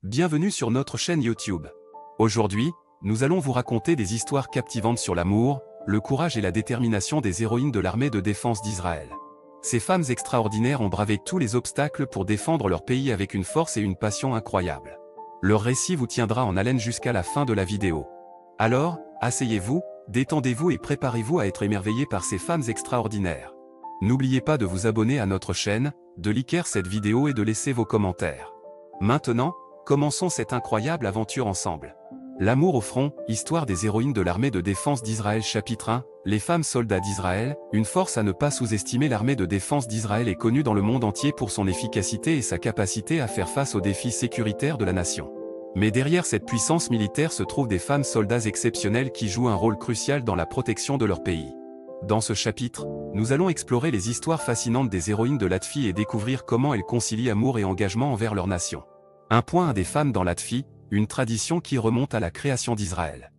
Bienvenue sur notre chaîne YouTube. Aujourd'hui, nous allons vous raconter des histoires captivantes sur l'amour, le courage et la détermination des héroïnes de l'armée de défense d'Israël. Ces femmes extraordinaires ont bravé tous les obstacles pour défendre leur pays avec une force et une passion incroyables. Leur récit vous tiendra en haleine jusqu'à la fin de la vidéo. Alors, asseyez-vous, détendez-vous et préparez-vous à être émerveillés par ces femmes extraordinaires. N'oubliez pas de vous abonner à notre chaîne, de liker cette vidéo et de laisser vos commentaires. Maintenant, commençons cette incroyable aventure ensemble. L'amour au front, histoire des héroïnes de l'armée de défense d'Israël. Chapitre 1, les femmes soldats d'Israël, une force à ne pas sous-estimer. L'armée de défense d'Israël est connue dans le monde entier pour son efficacité et sa capacité à faire face aux défis sécuritaires de la nation. Mais derrière cette puissance militaire se trouvent des femmes soldats exceptionnelles qui jouent un rôle crucial dans la protection de leur pays. Dans ce chapitre, nous allons explorer les histoires fascinantes des héroïnes de l'ADFI et découvrir comment elles concilient amour et engagement envers leur nation. Un point des femmes dans l'ADFI, une tradition qui remonte à la création d'Israël.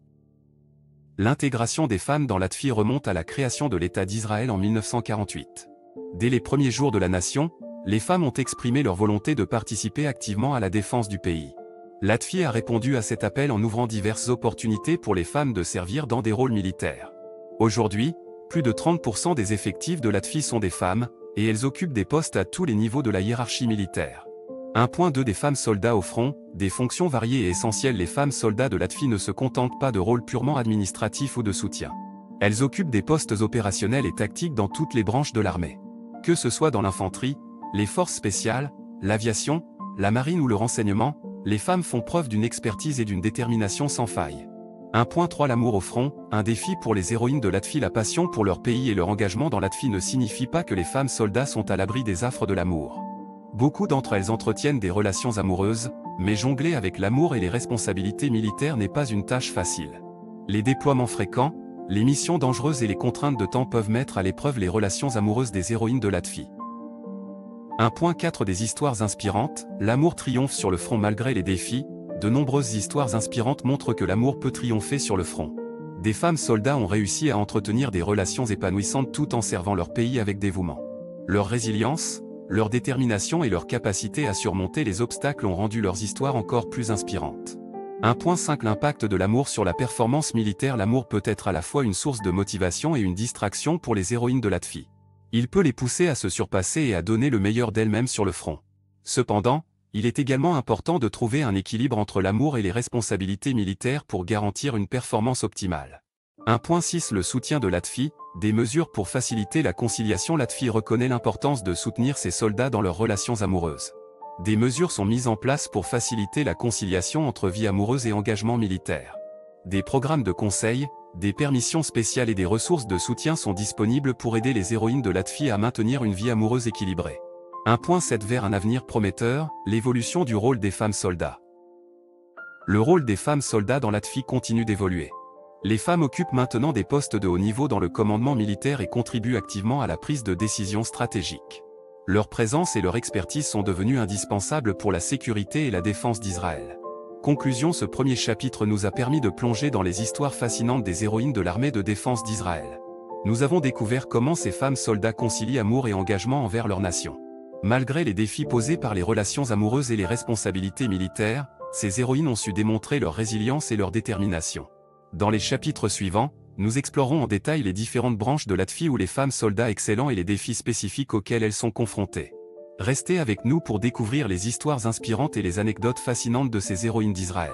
L'intégration des femmes dans l'ADFI remonte à la création de l'État d'Israël en 1948. Dès les premiers jours de la nation, les femmes ont exprimé leur volonté de participer activement à la défense du pays. L'ADFI a répondu à cet appel en ouvrant diverses opportunités pour les femmes de servir dans des rôles militaires. Aujourd'hui, plus de 30% des effectifs de l'ADFI sont des femmes, et elles occupent des postes à tous les niveaux de la hiérarchie militaire. 1.2 Des femmes soldats au front, des fonctions variées et essentielles. Les femmes soldats de l'ADFI ne se contentent pas de rôles purement administratifs ou de soutien. Elles occupent des postes opérationnels et tactiques dans toutes les branches de l'armée. Que ce soit dans l'infanterie, les forces spéciales, l'aviation, la marine ou le renseignement, les femmes font preuve d'une expertise et d'une détermination sans faille. 1.3 L'amour au front, un défi pour les héroïnes de l'ADFI. La passion pour leur pays et leur engagement dans l'ADFI ne signifie pas que les femmes soldats sont à l'abri des affres de l'amour. Beaucoup d'entre elles entretiennent des relations amoureuses, mais jongler avec l'amour et les responsabilités militaires n'est pas une tâche facile. Les déploiements fréquents, les missions dangereuses et les contraintes de temps peuvent mettre à l'épreuve les relations amoureuses des héroïnes de l'ADFI. 1.4 Des histoires inspirantes, l'amour triomphe sur le front malgré les défis. De nombreuses histoires inspirantes montrent que l'amour peut triompher sur le front. Des femmes soldats ont réussi à entretenir des relations épanouissantes tout en servant leur pays avec dévouement. Leur résilience, leur détermination et leur capacité à surmonter les obstacles ont rendu leurs histoires encore plus inspirantes. 1.5 L'impact de l'amour sur la performance militaire. L'amour peut être à la fois une source de motivation et une distraction pour les héroïnes de l'ADFI. Il peut les pousser à se surpasser et à donner le meilleur d'elles-mêmes sur le front. Cependant, il est également important de trouver un équilibre entre l'amour et les responsabilités militaires pour garantir une performance optimale. 1.6 Le soutien de l'ADFI, des mesures pour faciliter la conciliation. L'ADFI reconnaît l'importance de soutenir ses soldats dans leurs relations amoureuses. Des mesures sont mises en place pour faciliter la conciliation entre vie amoureuse et engagement militaire. Des programmes de conseil, des permissions spéciales et des ressources de soutien sont disponibles pour aider les héroïnes de l'ADFI à maintenir une vie amoureuse équilibrée. 1.7 Vers un avenir prometteur, l'évolution du rôle des femmes soldats. Le rôle des femmes soldats dans l'ADFI continue d'évoluer. Les femmes occupent maintenant des postes de haut niveau dans le commandement militaire et contribuent activement à la prise de décisions stratégiques. Leur présence et leur expertise sont devenues indispensables pour la sécurité et la défense d'Israël. Conclusion. Ce premier chapitre nous a permis de plonger dans les histoires fascinantes des héroïnes de l'armée de défense d'Israël. Nous avons découvert comment ces femmes soldats concilient amour et engagement envers leur nation. Malgré les défis posés par les relations amoureuses et les responsabilités militaires, ces héroïnes ont su démontrer leur résilience et leur détermination. Dans les chapitres suivants, nous explorons en détail les différentes branches de l'ADFI où les femmes soldats excellent et les défis spécifiques auxquels elles sont confrontées. Restez avec nous pour découvrir les histoires inspirantes et les anecdotes fascinantes de ces héroïnes d'Israël.